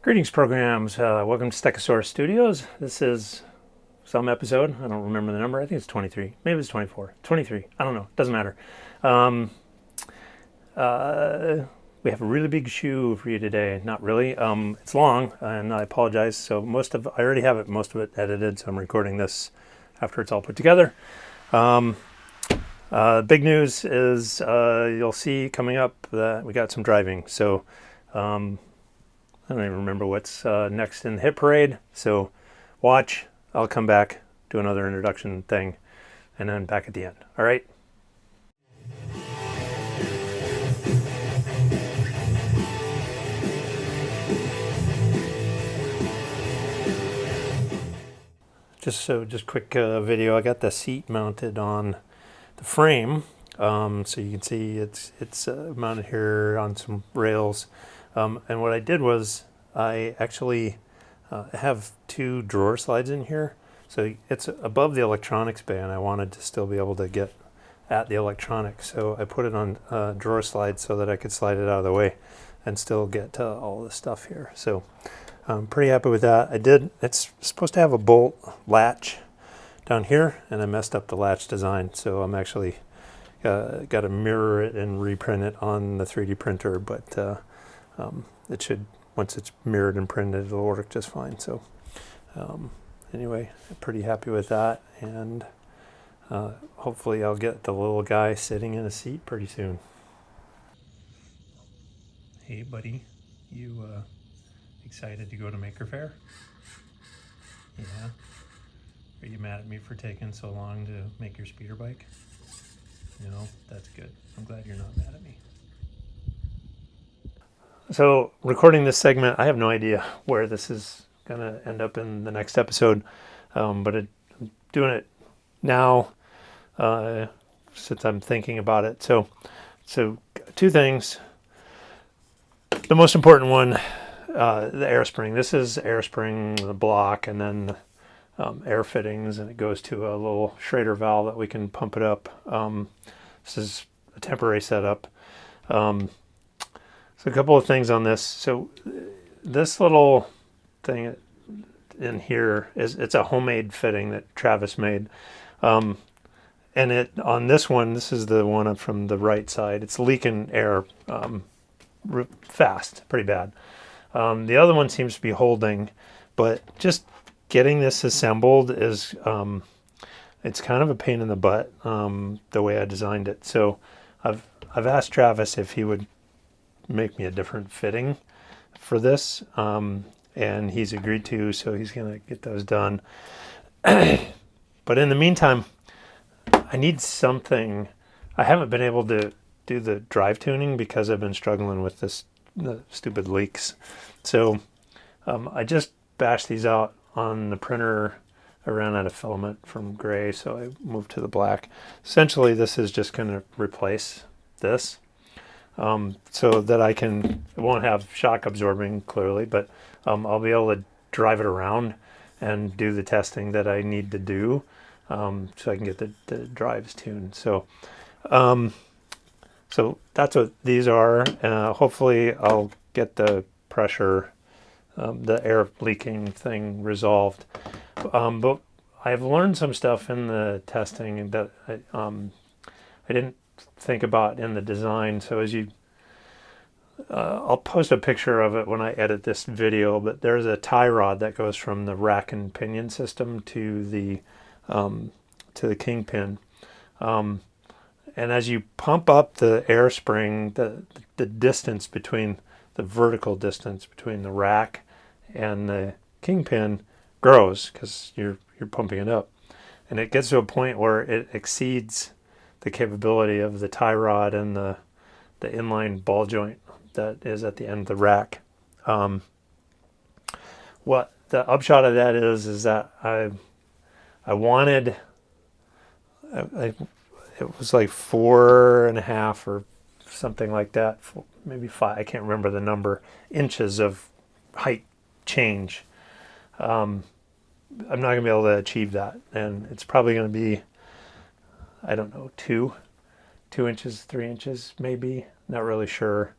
Greetings, programs. Welcome to Stegosaurus Studios. This is some episode. I don't remember the number. I think it's 23. Maybe it's 24. 23. I don't know. Doesn't matter. Um, we have a really big shoe for you today. Not really. It's long, and I apologize. So I already have most of it edited, so I'm recording this after it's all put together. Big news is you'll see coming up that we got some driving. So I don't even remember what's next in the hit parade. So watch. I'll come back, do another introduction thing, and then back at the end. All right? Just quick video. I got the seat mounted on the frame. So you can see it's mounted here on some rails. And what I did was I actually have two drawer slides in here. So it's above the electronics bay, and I wanted to still be able to get at the electronics. So I put it on drawer slides so that I could slide it out of the way and still get to all the stuff here. So I'm pretty happy with that. It's supposed to have a bolt latch down here, and I messed up the latch design. So I'm actually got to mirror it and reprint it on the 3D printer, but it should, once it's mirrored and printed, it'll work just fine. So anyway, I'm pretty happy with that, and hopefully I'll get the little guy sitting in a seat pretty soon. Hey buddy, you excited to go to Maker Faire? Yeah? Are you mad at me for taking so long to make your speeder bike? No? That's good. I'm glad you're not mad at me. So recording this segment, I have no idea where this is going to end up in the next episode, but I'm doing it now since I'm thinking about it. So two things. The most important one, the air spring. This is air spring, the block, and then air fittings, and it goes to a little Schrader valve that we can pump it up. This is a temporary setup. So a couple of things on this. So this little thing in here it's a homemade fitting that Travis made. And on this one, this is the one up from the right side. It's leaking air fast, pretty bad. The other one seems to be holding, but just getting this assembled is it's kind of a pain in the butt the way I designed it. So I've asked Travis if he would make me a different fitting for this, and he's agreed to, so he's gonna get those done. But in the meantime, I need something. I haven't been able to do the drive tuning because I've been struggling with the stupid leaks. So I just bashed these out on the printer. I ran out of filament from gray, so I moved to the black. Essentially, this is just going to replace this. So that it won't have shock absorbing clearly, but I'll be able to drive it around and do the testing that I need to do, so I can get the drives tuned. So that's what these are. Hopefully I'll get the pressure, the air leaking thing resolved. But I've learned some stuff in the testing that I didn't think about in the design. So I'll post a picture of it when I edit this video, but there's a tie rod that goes from the rack and pinion system to the kingpin. And as you pump up the air spring, the distance between the vertical distance between the rack and the kingpin grows because you're pumping it up, and it gets to a point where it exceeds the capability of the tie rod and the inline ball joint that is at the end of the rack. What the upshot of that is that I wanted, it was like 4.5 or something like that, maybe 5, I can't remember the number, inches of height change. I'm not going to be able to achieve that, and it's probably going to be, I don't know, 2 inches, 3 inches maybe, not really sure.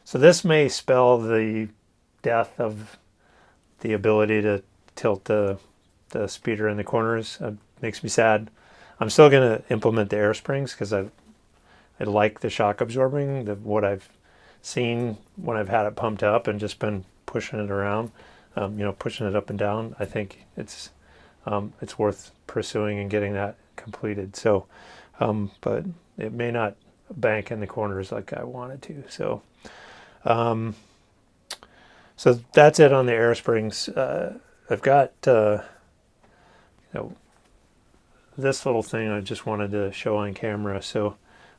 So this may spell the death of the ability to tilt the speeder in the corners. It makes me sad. I'm still going to implement the air springs because I like the shock absorbing, what I've seen when I've had it pumped up and just been pushing it around, pushing it up and down. I think it's worth pursuing and getting that completed. So, but it may not bank in the corners like I wanted to. So, so that's it on the air springs. I've got this little thing I just wanted to show on camera. So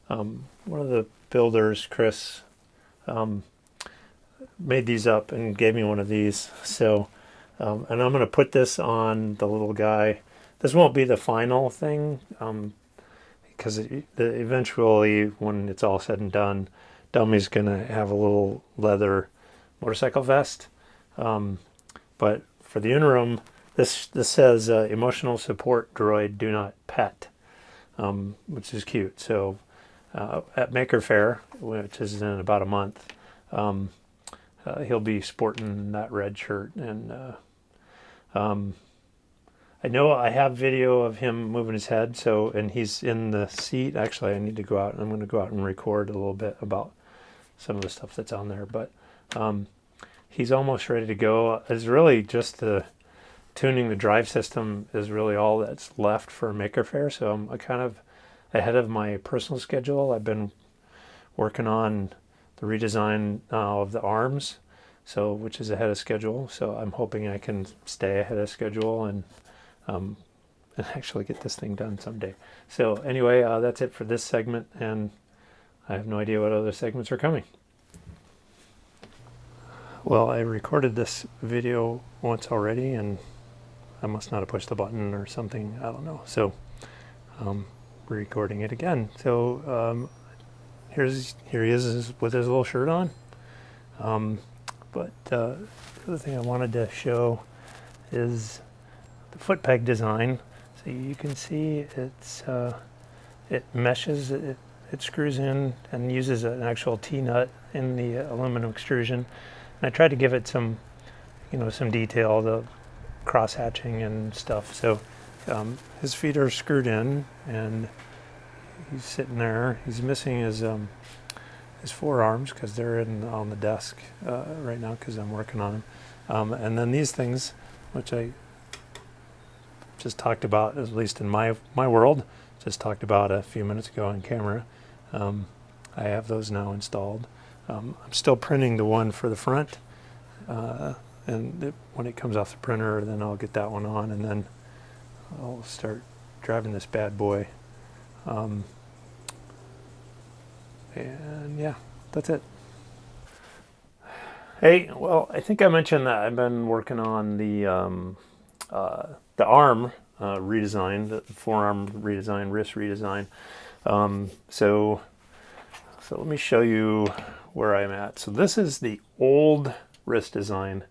one of the builders, Chris, made these up and gave me one of these. So and I'm going to put this on the little guy. This won't be the final thing because eventually when it's all said and done, Dummy's going to have a little leather motorcycle vest. But for the interim, this says emotional support droid, do not pet, which is cute. So at Maker Faire, which is in about a month, he'll be sporting that red shirt. And I know I have video of him moving his head. So, and he's in the seat. Actually, I need to go out. I'm going to go out and record a little bit about some of the stuff that's on there. But he's almost ready to go. It's really just the tuning the drive system is really all that's left for Maker Faire. So I'm kind of ahead of my personal schedule. I've been working on the redesign of the arms, so which is ahead of schedule. So I'm hoping I can stay ahead of schedule and actually get this thing done someday. So anyway, that's it for this segment, and I have no idea what other segments are coming. Well, I recorded this video once already, and I must not have pushed the button or something. I don't know. So recording it again. So here he is with his little shirt on. But the other thing I wanted to show is the foot peg design. So you can see it meshes, it screws in and uses an actual T-nut in the aluminum extrusion. And I tried to give it some, some detail, the cross hatching and stuff. So his feet are screwed in, and he's sitting there. He's missing his forearms because they're on the desk right now because I'm working on them. And then these things, which I just talked about, at least in my world, just talked about a few minutes ago on camera. I have those now installed. I'm still printing the one for the front, and when it comes off the printer, then I'll get that one on, and then I'll start driving this bad boy. And yeah, that's it. Hey, well, I think I mentioned that I've been working on the arm redesign, the forearm redesign, wrist redesign. So let me show you where I'm at. So this is the old wrist design,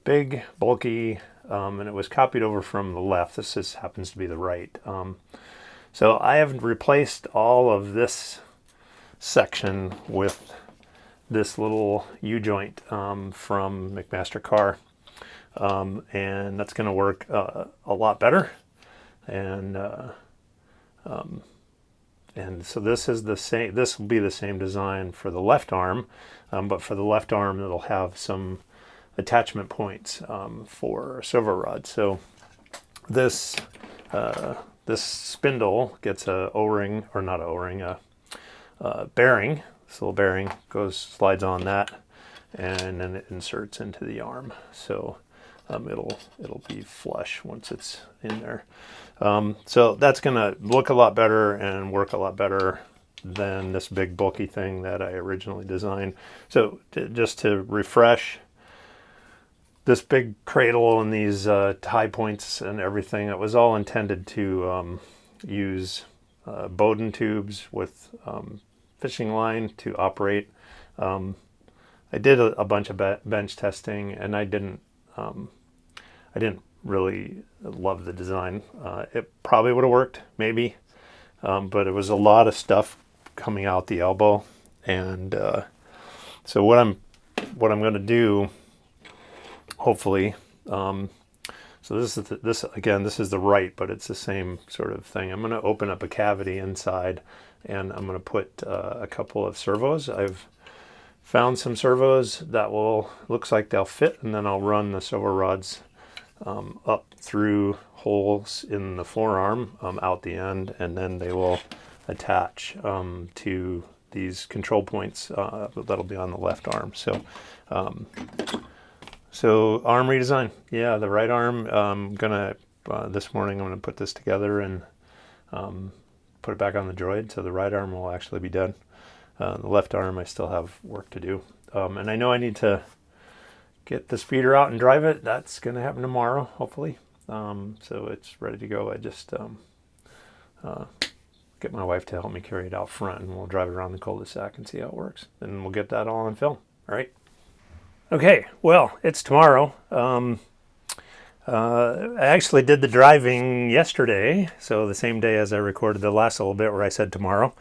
big, bulky, and it was copied over from the left. This just happens to be the right. So I have replaced all of this section with this little U-joint from McMaster Car, and that's going to work a lot better. And so this is the same. This will be the same design for the left arm, but for the left arm, it'll have some attachment points for a servo rod. So this spindle gets a O-ring, or not a O-ring, a bearing. This little bearing slides on that, and then it inserts into the arm. So it'll be flush once it's in there. So that's going to look a lot better and work a lot better than this big bulky thing that I originally designed. So just to refresh, this big cradle and these tie points and everything, it was all intended to use Bowden tubes with fishing line to operate. I did a bunch of bench testing, and I didn't really love the design. It probably would have worked, maybe, but it was a lot of stuff coming out the elbow, and So what I'm going to do, hopefully, so this is this is the right, but it's the same sort of thing. I'm going to open up a cavity inside, and I'm going to put a couple of servos. I've found some servos that looks like they'll fit, and then I'll run the servo rods up through holes in the forearm out the end, and then they will attach to these control points that'll be on the left arm. So arm redesign. Yeah, the right arm, this morning I'm gonna put this together and put it back on the Droid, so the right arm will actually be done. The left arm, I still have work to do. And I know I need to get the speeder out and drive it. That's gonna happen tomorrow, hopefully. So it's ready to go. I just get my wife to help me carry it out front, and we'll drive it around the cul-de-sac and see how it works. And we'll get that all on film, all right? Okay, well, it's tomorrow. I actually did the driving yesterday, so the same day as I recorded the last little bit where I said tomorrow,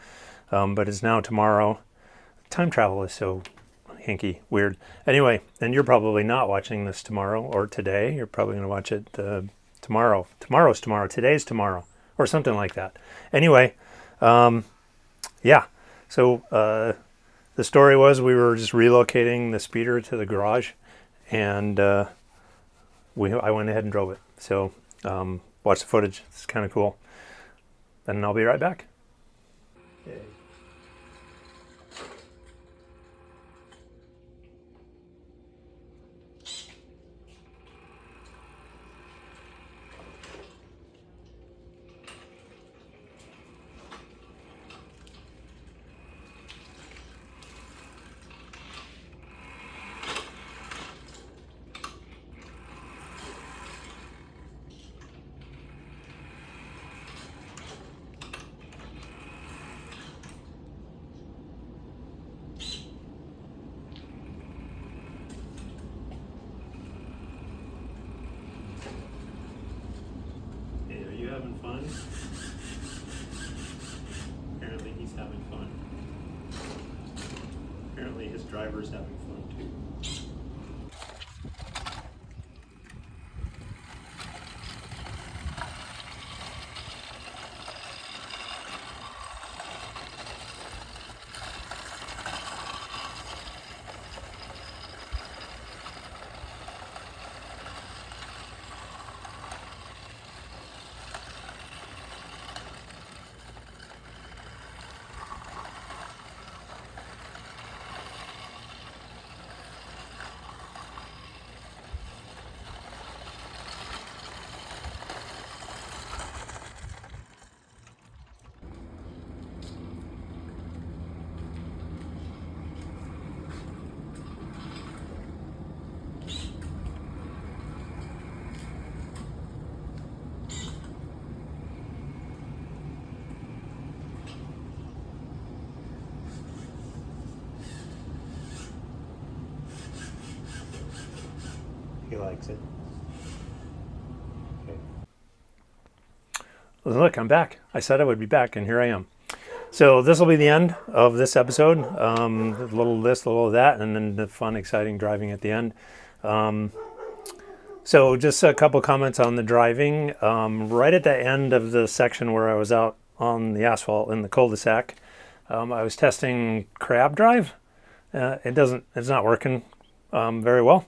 but it's now tomorrow. Time travel is so hinky, weird. Anyway, and you're probably not watching this tomorrow or today. You're probably going to watch it tomorrow. Tomorrow's tomorrow. Today's tomorrow, or something like that. Anyway, yeah, so the story was we were just relocating the speeder to the garage, and I went ahead and drove it. So watch the footage. It's kind of cool. And I'll be right back. Okay. Hey, are you having fun? Apparently he's having fun. Apparently his driver's having fun too. He likes it. Okay. Well, look, I'm back. I said I would be back, and here I am. So this will be the end of this episode. A little this, a little of that, and then the fun, exciting driving at the end. So just a couple comments on the driving. Right at the end of the section where I was out on the asphalt in the cul-de-sac, I was testing crab drive. It's not working very well.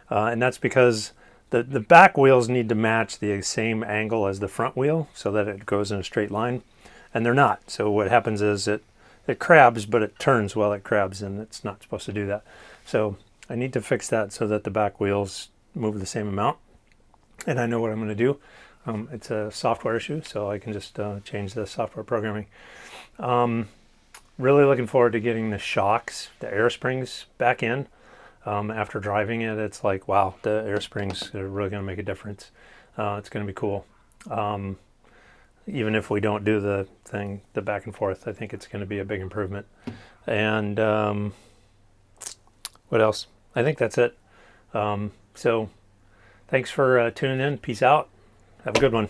And that's because the back wheels need to match the same angle as the front wheel so that it goes in a straight line, and they're not. So what happens is it crabs, but it turns while it crabs, and it's not supposed to do that. So I need to fix that so that the back wheels move the same amount, and I know what I'm going to do. It's a software issue, so I can just change the software programming. Really looking forward to getting the shocks, the air springs back in. After driving it, it's like, wow, the air springs are really going to make a difference. It's going to be cool. Even if we don't do the back and forth, I think it's going to be a big improvement. And what else? I think that's it. So thanks for tuning in. Peace out. Have a good one.